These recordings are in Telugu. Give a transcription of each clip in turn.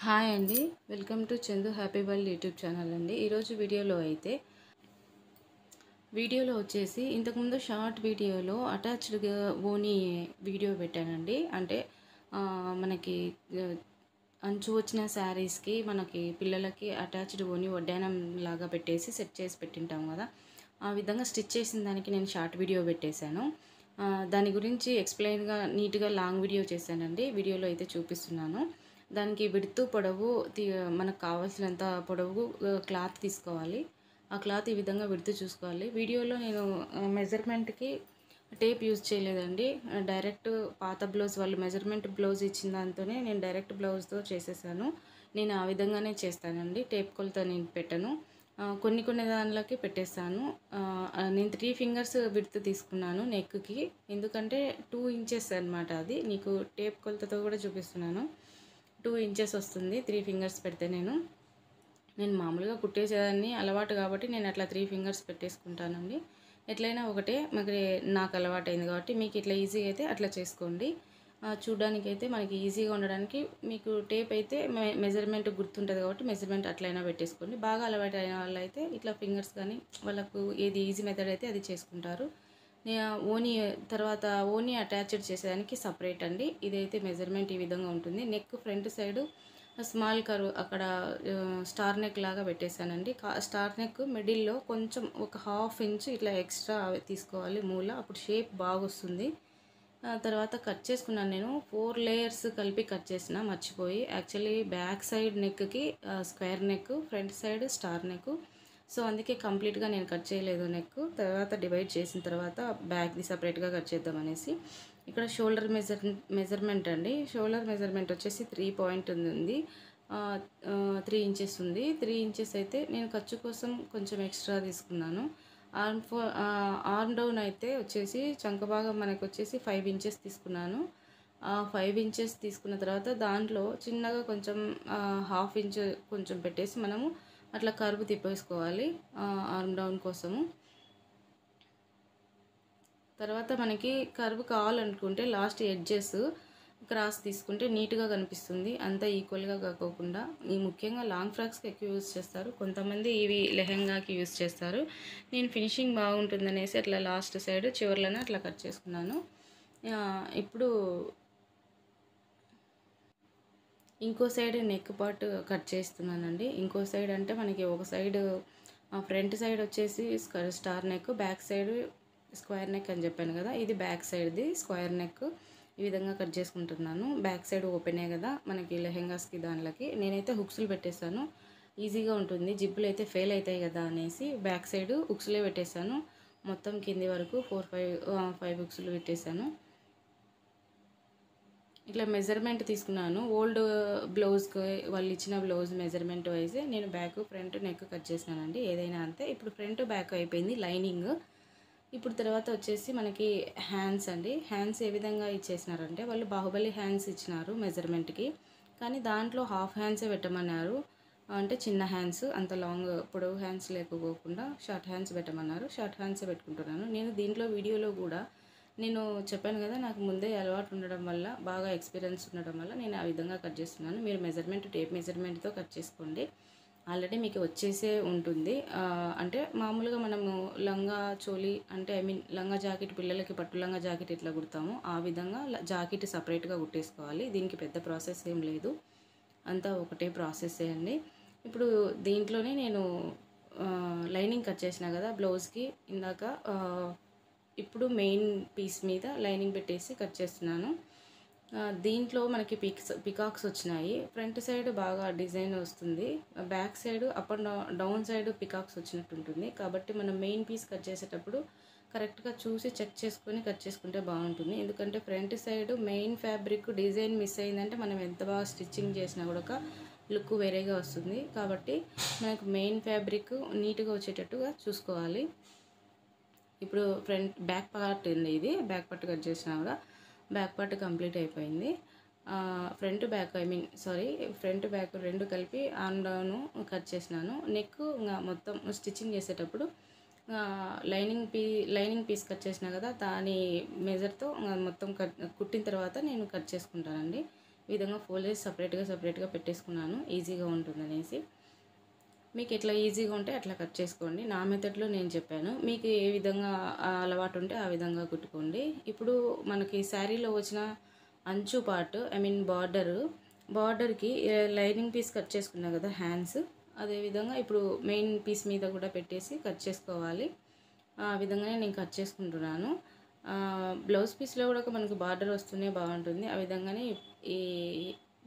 హాయ్ అండి. Welcome to Chandu happy world YouTube channel అండి. ఈరోజు వీడియోలో వచ్చేసి ఇంతకుముందు షార్ట్ వీడియోలో అటాచ్డ్గా ఓనీ వీడియో పెట్టానండి. అంటే మనకి అంచు వచ్చిన శారీస్కి మనకి పిల్లలకి అటాచ్డ్ ఓనీ వడ్డానం లాగా పెట్టేసి సెట్ చేసి పెట్టింటాం కదా, ఆ విధంగా స్టిచ్ చేసిన దానికి నేను షార్ట్ వీడియో పెట్టేశాను. దాని గురించి ఎక్స్ప్లెయిన్గా నీట్గా లాంగ్ వీడియో చేశానండి. వీడియోలో అయితే చూపిస్తున్నాను. దానికి విడుతు పొడవు మనకు కావాల్సినంత పొడవు క్లాత్ తీసుకోవాలి. ఆ క్లాత్ ఈ విధంగా విడుతు చూసుకోవాలి. వీడియోలో నేను మెజర్మెంట్కి టేప్ యూజ్ చేయలేదండి. డైరెక్ట్ పాత బ్లౌజ్ వాళ్ళు మెజర్మెంట్ బ్లౌజ్ ఇచ్చిన దాంతోనే నేను డైరెక్ట్ బ్లౌజ్తో చేసేసాను. నేను ఆ విధంగానే చేస్తానండి. టేప్ కొలత నేను పెట్టను. కొన్ని దానిలోకి పెట్టేస్తాను. నేను 3 ఫింగర్స్ విడ్త్ తీసుకున్నాను నెక్కి. ఎందుకంటే 2 ఇంచెస్ అనమాట. అది నీకు టేప్ కొలతతో కూడా చూపిస్తున్నాను. 2 ఇంచెస్ వస్తుంది 3 ఫింగర్స్ పెడితే. నేను మామూలుగా కుట్టేసేదాన్ని అలవాటు కాబట్టి నేను అట్లా 3 ఫింగర్స్ పెట్టేసుకుంటానండి. ఎట్లయినా ఒకటే, నాకు అలవాటు అయింది కాబట్టి మీకు ఇట్లా ఈజీగా అయితే అట్లా చేసుకోండి. చూడడానికైతే మనకి ఈజీగా ఉండడానికి మీకు టేప్ అయితే మెజర్మెంట్ గుర్తుంటుంది కాబట్టి మెజర్మెంట్ అట్లయినా పెట్టేసుకోండి. బాగా అలవాటు అయిన వాళ్ళైతే ఇట్లా ఫింగర్స్ కానీ వాళ్ళకు ఏది ఈజీ మెథడ్ అయితే అది చేసుకుంటారు. ఓనీ అటాచ్డ్ చేసేదానికి సపరేట్ అండి. ఇదైతే మెజర్మెంట్ ఈ విధంగా ఉంటుంది. Neck front side small curve అక్కడ స్టార్ నెక్ లాగా పెట్టేశానండి. స్టార్ నెక్ మిడిల్లో కొంచెం ఒక 1/2 ఇంచ్ ఇట్లా ఎక్స్ట్రా తీసుకోవాలి మూల, అప్పుడు షేప్ బాగా వస్తుంది. తర్వాత కట్ చేసుకున్నాను. నేను 4 లేయర్స్ కలిపి కట్ చేసిన, మర్చిపోయి. యాక్చువల్లీ బ్యాక్ సైడ్ నెక్కి square neck, front side star neck. So అందుకే కంప్లీట్గా నేను కట్ చేయలేదు నెక్. తర్వాత డివైడ్ చేసిన తర్వాత బ్యాక్ది సపరేట్గా కట్ చేద్దాం అనేసి. ఇక్కడ షోల్డర్ మెజర్మెంట్ అండి. షోల్డర్ మెజర్మెంట్ వచ్చేసి 3 పాయింట్ ఉంది. 3 ఇంచెస్ ఉంది. 3 ఇంచెస్ అయితే నేను ఖర్చు కోసం కొంచెం ఎక్స్ట్రా తీసుకున్నాను. ఆర్మ్ డౌన్ అయితే వచ్చేసి చంక భాగం మనకు వచ్చేసి 5 ఇంచెస్ తీసుకున్నాను. 5 ఇంచెస్ తీసుకున్న తర్వాత దాంట్లో చిన్నగా కొంచెం 1/2 ఇంచ్ కొంచెం పెట్టేసి మనము అట్లా కర్వ్ తిప్పేసుకోవాలి ఆర్మ్ డౌన్ కోసము. తర్వాత మనకి కర్వ్ కావాలనుకుంటే లాస్ట్ ఎడ్జెస్ క్రాస్ తీసుకుంటే నీట్గా కనిపిస్తుంది. అంతా ఈక్వల్గా కాకోకుండా. ఈ ముఖ్యంగా లాంగ్ ఫ్రాక్స్కి ఎక్కువ యూజ్ చేస్తారు. కొంతమంది ఇవి లెహెంగాకి యూజ్ చేస్తారు. నేను ఫినిషింగ్ బాగుంటుందనేసి అట్లా లాస్ట్ సైడ్ చివర్లోనే అట్లా కట్ చేసుకున్నాను. ఇప్పుడు ఇంకో సైడ్ నెక్ పార్ట్ కట్ చేస్తున్నానండి. ఇంకో సైడ్ అంటే మనకి ఒక సైడ్ ఫ్రంట్ సైడ్ వచ్చేసి star neck, back side square neck అని చెప్పాను కదా, ఇది బ్యాక్ సైడ్ది స్క్వేర్ నెక్. ఈ విధంగా కట్ చేసుకుంటున్నాను. బ్యాక్ సైడ్ ఓపెనే కదా మనకి లెహెంగాస్కి, దానిలోకి నేనైతే హుక్స్లు పెట్టేశాను. ఈజీగా ఉంటుంది, జిబ్బులు అయితే ఫెయిల్ అవుతాయి కదా అనేసి బ్యాక్ సైడ్ హుక్స్లే పెట్టేశాను. మొత్తం కింది వరకు 5 హుక్స్లు పెట్టేశాను. ఇట్లా మెజర్మెంట్ తీసుకున్నాను. ఓల్డ్ బ్లౌజ్కి వాళ్ళు ఇచ్చిన బ్లౌజ్ మెజర్మెంట్ వైజ్ నేను బ్యాక్ ఫ్రంట్ నెక్ కట్ చేసినానండి. ఏదైనా అంతే. ఇప్పుడు ఫ్రంట్ బ్యాక్ అయిపోయింది లైనింగ్. ఇప్పుడు తర్వాత వచ్చేసి మనకి హ్యాండ్స్ అండి. హ్యాండ్స్ ఏ విధంగా ఇచ్చేసినారంటే వాళ్ళు బాహుబలి హ్యాండ్స్ ఇచ్చినారు మెజర్మెంట్కి, కానీ దాంట్లో హాఫ్ హ్యాండ్సే పెట్టమన్నారు. అంటే చిన్న హ్యాండ్స్, అంత లాంగ్ పొడవు హ్యాండ్స్ లేకపోకుండా షార్ట్ హ్యాండ్స్ పెట్టమన్నారు. షార్ట్ హ్యాండ్సే పెట్టుకుంటున్నాను నేను. దీంట్లో వీడియోలో కూడా నేను చెప్పాను కదా, నాకు ముందే అలవాటు ఉండడం వల్ల, బాగా ఎక్స్పీరియన్స్ ఉండడం వల్ల నేను ఆ విధంగా కట్ చేస్తున్నాను. మీరు మెజర్మెంట్ టేప్ మెజర్మెంట్తో కట్ చేసుకోండి. ఆల్రెడీ మీకు వచ్చేసే ఉంటుంది. అంటే మామూలుగా మనము లంగా చోలీ అంటే లంగా జాకెట్, పిల్లలకి పట్టు లంగా జాకెట్ ఎట్లా కుడతామో ఆ విధంగా జాకెట్ సపరేట్గా కుట్టేసుకోవాలి. దీనికి పెద్ద ప్రాసెస్ ఏం లేదు, అంతా ఒకటే ప్రాసెస్ అండి. ఇప్పుడు దీంట్లోనే నేను లైనింగ్ కట్ చేసిన కదా బ్లౌజ్కి ఇందాక, ఇప్పుడు మెయిన్ పీస్ మీద లైనింగ్ పెట్టేసి కట్ చేస్తున్నాను. దీంట్లో మనకి పికాక్స్ వచ్చినాయి. ఫ్రంట్ సైడ్ బాగా డిజైన్ వస్తుంది, back side up and down side peacocks వచ్చినట్టు ఉంటుంది. కాబట్టి మనం మెయిన్ పీస్ కట్ చేసేటప్పుడు కరెక్ట్గా చూసి చెక్ చేసుకొని కట్ చేసుకుంటే బాగుంటుంది. ఎందుకంటే front side main fabric design miss అయిందంటే మనం ఎంత బాగా స్టిచ్చింగ్ చేసినా కూడా లుక్ వేరేగా వస్తుంది. కాబట్టి మనకు మెయిన్ ఫ్యాబ్రిక్ నీట్గా వచ్చేటట్టుగా చూసుకోవాలి. ఇప్పుడు బ్యాక్ పార్ట్ ఉంది, ఇది బ్యాక్ పార్ట్ కట్ చేసినా కూడా బ్యాక్ పార్ట్ కంప్లీట్ అయిపోయింది. ఫ్రంట్ బ్యాక్ రెండు కలిపి ఆన్ డౌన్ కట్ చేసినాను. నెక్ మొత్తం స్టిచ్చింగ్ చేసేటప్పుడు లైనింగ్ పీస్ కట్ చేసినా కదా, దాని మెజర్తో మొత్తం కుట్టిన తర్వాత నేను కట్ చేసుకుంటానండి. విధంగా ఫోల్డ్ చేసి సపరేట్గా పెట్టేసుకున్నాను, ఈజీగా ఉంటుందనేసి. మీకు ఎట్లా ఈజీగా ఉంటే అట్లా కట్ చేసుకోండి. నా మెథడ్లో నేను చెప్పాను, మీకు ఏ విధంగా అలవాటు ఉంటే ఆ విధంగా కుట్టుకోండి. ఇప్పుడు మనకి శారీలో వచ్చిన అంచు పార్ట్, ఐ మీన్ బార్డర్కి లైనింగ్ పీస్ కట్ చేసుకున్నా కదా హ్యాండ్స్, అదేవిధంగా ఇప్పుడు మెయిన్ పీస్ మీద కూడా పెట్టేసి కట్ చేసుకోవాలి. ఆ విధంగానే నేను కట్ చేసుకుంటున్నాను. బ్లౌజ్ పీస్లో కూడా మనకు బార్డర్ వస్తూనే బాగుంటుంది. ఆ విధంగానే ఈ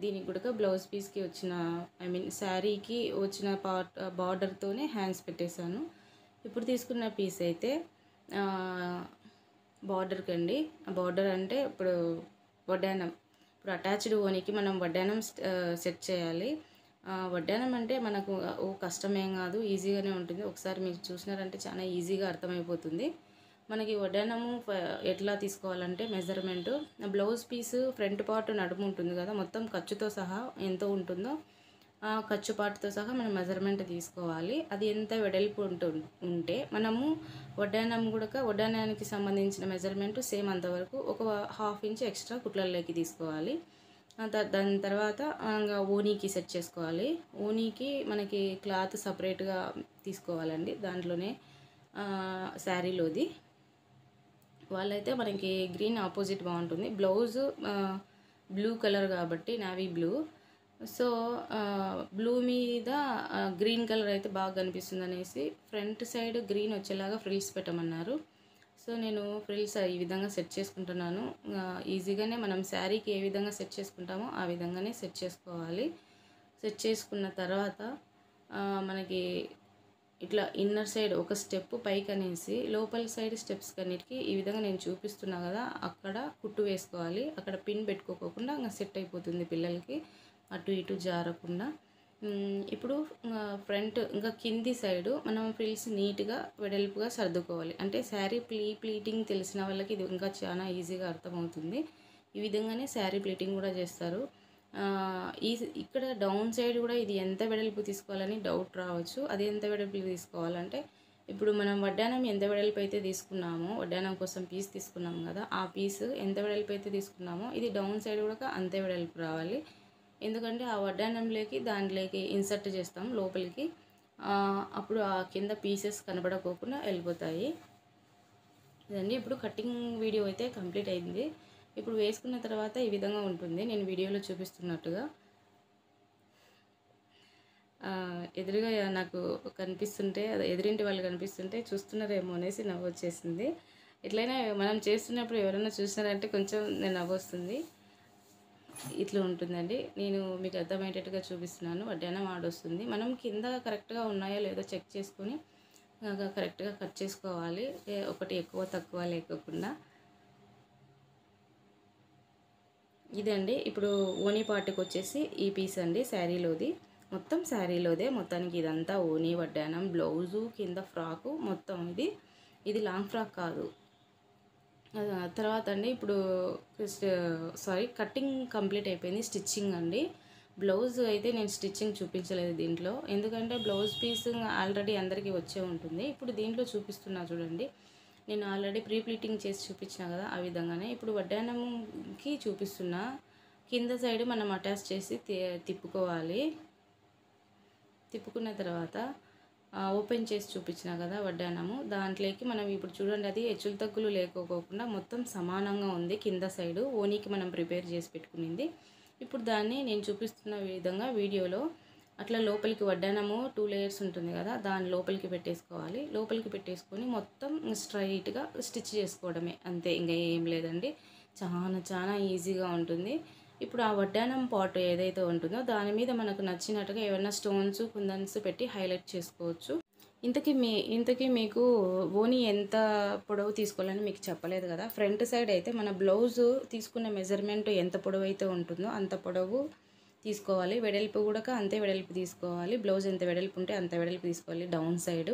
దీనికి కూడా బ్లౌజ్ పీస్కి వచ్చిన, ఐ మీన్ శారీకి వచ్చిన బార్డర్తోనే హ్యాండ్స్ పెట్టేశాను. ఇప్పుడు తీసుకున్న పీస్ అయితే బార్డర్కి అండి. బార్డర్ అంటే ఇప్పుడు వడ్డానం, ఇప్పుడు అటాచ్డ్ ఓనికి మనం వడ్డానం సెట్ చేయాలి. వడ్డానం అంటే మనకు కష్టమేం కాదు, ఈజీగానే ఉంటుంది. ఒకసారి మీరు చూసినారంటే చాలా ఈజీగా అర్థమైపోతుంది. మనకి వడ్డానము ఎట్లా తీసుకోవాలంటే measurement, blouse piece front part నడుము ఉంటుంది కదా, మొత్తం ఖర్చుతో సహా ఎంత ఉంటుందో ఆ ఖర్చు పార్ట్తో సహా మనం మెజర్మెంట్ తీసుకోవాలి. అది ఎంత వెడల్పు ఉంటే మనము వడ్డానం కూడా వడ్డానానికి సంబంధించిన మెజర్మెంట్ సేమ్ అంతవరకు ఒక 1/2 ఇంచ్ ఎక్స్ట్రా కుట్లలోకి తీసుకోవాలి. దాని తర్వాత ఓనీకి సెట్ చేసుకోవాలి. ఓనీకి మనకి క్లాత్ సపరేట్గా తీసుకోవాలండి. దాంట్లోనే శారీలోది వాళ్ళైతే మనకి గ్రీన్ ఆపోజిట్ బాగుంటుంది. బ్లౌజ్ బ్లూ కలర్ కాబట్టి నావీ బ్లూ, సో బ్లూ మీద గ్రీన్ కలర్ అయితే బాగా కనిపిస్తుంది అనేసి ఫ్రంట్ సైడ్ గ్రీన్ వచ్చేలాగా ఫ్రిల్స్ పెట్టమన్నారు. సో నేను ఫ్రిల్స్ ఈ విధంగా సెట్ చేసుకుంటున్నాను. ఈజీగానే మనం శారీకి ఏ విధంగా సెట్ చేసుకుంటామో ఆ విధంగానే సెట్ చేసుకోవాలి. సెట్ చేసుకున్న తర్వాత మనకి ఇట్లా ఇన్నర్ సైడ్ ఒక స్టెప్ పైకి అనేసి లోపల సైడ్ స్టెప్స్ కన్నిటికి ఈ విధంగా నేను చూపిస్తున్నా కదా, అక్కడ కుట్టు వేసుకోవాలి. అక్కడ పిన్ పెట్టుకోకుండా ఇంకా సెట్ అయిపోతుంది పిల్లలకి, అటు ఇటు జారకుండా. ఇప్పుడు ఫ్రంట్ ఇంకా కింది సైడు మనం ఫ్రిల్స్ నీట్గా వెడల్పుగా సర్దుకోవాలి. అంటే శారీ ప్లీటింగ్ తెలిసిన వాళ్ళకి ఇది ఇంకా చాలా ఈజీగా అర్థమవుతుంది. ఈ విధంగానే శారీ ప్లీటింగ్ కూడా చేస్తారు. ఇక్కడ డౌన్ సైడ్ కూడా ఇది ఎంత వెడల్పు తీసుకోవాలని డౌట్ రావచ్చు. అది ఎంత వెడల్పు తీసుకోవాలంటే ఇప్పుడు మనం వడ్డానం ఎంత వెడల్పు అయితే తీసుకున్నామో, వడ్డానం కోసం పీస్ తీసుకున్నాం కదా, ఆ పీస్ ఎంత వెడల్పు అయితే తీసుకున్నామో ఇది డౌన్ సైడ్ కూడా అంతే వెడల్పు రావాలి. ఎందుకంటే ఆ వడ్డానంలోకి దాంట్లోకి ఇన్సర్ట్ చేస్తాం లోపలికి, అప్పుడు ఆ కింద పీసెస్ కనబడకోకుండా వెళ్ళిపోతాయి. ఇదండి ఇప్పుడు కటింగ్ వీడియో అయితే కంప్లీట్ అయింది. ఇప్పుడు వేసుకున్న తర్వాత ఈ విధంగా ఉంటుంది నేను వీడియోలో చూపిస్తున్నట్టుగా. ఎదురుగా నాకు కనిపిస్తుంటే, ఎదురింటి వాళ్ళు కనిపిస్తుంటే చూస్తున్నారేమో అనేసి నవ్వు వచ్చేసింది. ఎట్లయినా మనం చేస్తున్నప్పుడు ఎవరైనా చూసినారంటే కొంచెం నవ్వు వస్తుంది. ఇట్లా ఉంటుందండి. నేను మీకు అర్థమయ్యేటట్టుగా చూపిస్తున్నాను. వడ్డానం ఆడొస్తుంది. మనం కింద కరెక్ట్గా ఉన్నాయో లేదో చెక్ చేసుకొని కరెక్ట్గా కట్ చేసుకోవాలి, ఒకటి ఎక్కువ తక్కువ లేకోకుండా. ఇదండి ఇప్పుడు ఓనీ పార్ట్కి వచ్చేసి ఈ పీస్ అండి శారీలోది, మొత్తం శారీలోదే. మొత్తానికి ఇదంతా ఓనీ, వడ్డానం, బ్లౌజు, కింద ఫ్రాకు మొత్తం ఇది లాంగ్ ఫ్రాక్ కాదు. తర్వాత అండి ఇప్పుడు కటింగ్ కంప్లీట్ అయిపోయింది. స్టిచ్చింగ్ అండి. బ్లౌజ్ అయితే నేను స్టిచ్చింగ్ చూపించలేదు దీంట్లో, ఎందుకంటే బ్లౌజ్ పీస్ ఆల్రెడీ అందరికీ వచ్చే ఉంటుంది. ఇప్పుడు దీంట్లో చూపిస్తున్నా చూడండి, నేను ఆల్రెడీ ప్రీ ప్లీటింగ్ చేసి చూపించిన కదా, ఆ విధంగానే ఇప్పుడు వడ్డానంకి చూపిస్తున్నా. కింద సైడ్ మనం అటాచ్ చేసి తిప్పుకోవాలి. తిప్పుకున్న తర్వాత ఓపెన్ చేసి చూపించిన కదా వడ్డానము, దాంట్లోకి మనం ఇప్పుడు చూడండి అది హెచ్చులు తగ్గులు లేకోకుండా మొత్తం సమానంగా ఉంది. కింద సైడు ఓనీకి మనం ప్రిపేర్ చేసి పెట్టుకునింది. ఇప్పుడు దాన్ని నేను చూపిస్తున్న విధంగా వీడియోలో అట్లా లోపలికి వడ్డానము 2 లేయర్స్ ఉంటుంది కదా, దాని లోపలికి పెట్టేసుకోవాలి. లోపలికి పెట్టేసుకొని మొత్తం స్ట్రైట్గా స్టిచ్ చేసుకోవడమే, అంతే, ఇంకా ఏం లేదండి. చాలా ఈజీగా ఉంటుంది. ఇప్పుడు ఆ వడ్డానం పార్ట్ ఏదైతే ఉంటుందో దాని మీద మనకు నచ్చినట్టుగా ఏమైనా స్టోన్స్, కుందన్స్ పెట్టి హైలైట్ చేసుకోవచ్చు. ఇంతకీ మీకు ఓనీ ఎంత పొడవు తీసుకోవాలని మీకు చెప్పలేదు కదా. ఫ్రంట్ సైడ్ అయితే మన బ్లౌజ్ తీసుకున్న మెజర్మెంట్ ఎంత పొడవు అయితే ఉంటుందో అంత పొడవు తీసుకోవాలి. వెడల్పు కూడా అంతే వెడల్పు తీసుకోవాలి. బ్లౌజ్ ఎంత వెడల్పు ఉంటే అంత వెడల్పు తీసుకోవాలి డౌన్ సైడ్.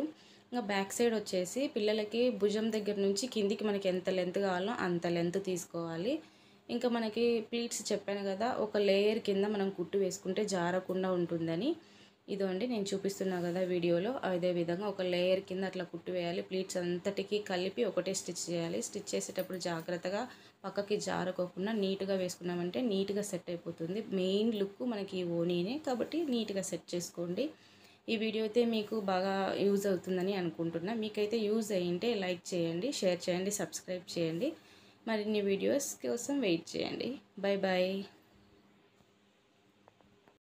ఇంకా బ్యాక్ సైడ్ వచ్చేసి పిల్లలకి భుజం దగ్గర నుంచి కిందికి మనకి ఎంత లెంత్ కావాలో అంత లెంత్ తీసుకోవాలి. ఇంకా మనకి ప్లీట్స్ చెప్పాను కదా, ఒక లేయర్ కింద మనం కుట్టు వేసుకుంటే జారకుండా ఉంటుందని. ఇదండి నేను చూపిస్తున్నా కదా వీడియోలో, అదే విధంగా ఒక లేయర్ కింద అట్లా కుట్టు వేయాలి. ప్లీట్స్ అంతటికి కలిపి ఒకటే స్టిచ్ చేయాలి. స్టిచ్ చేసేటప్పుడు జాగ్రత్తగా పక్కకి జారకోకుండా నీట్గా వేసుకున్నామంటే నీట్గా సెట్ అయిపోతుంది. మెయిన్ లుక్ మనకి ఈ ఓనీనే కాబట్టి నీట్గా సెట్ చేసుకోండి. ఈ వీడియో అయితే మీకు బాగా యూజ్ అవుతుందని అనుకుంటున్నా. మీకైతే యూజ్ అయ్యింటే లైక్ చేయండి, షేర్ చేయండి, సబ్స్క్రైబ్ చేయండి. మరిన్ని వీడియోస్ కోసం వెయిట్ చేయండి. Bye bye.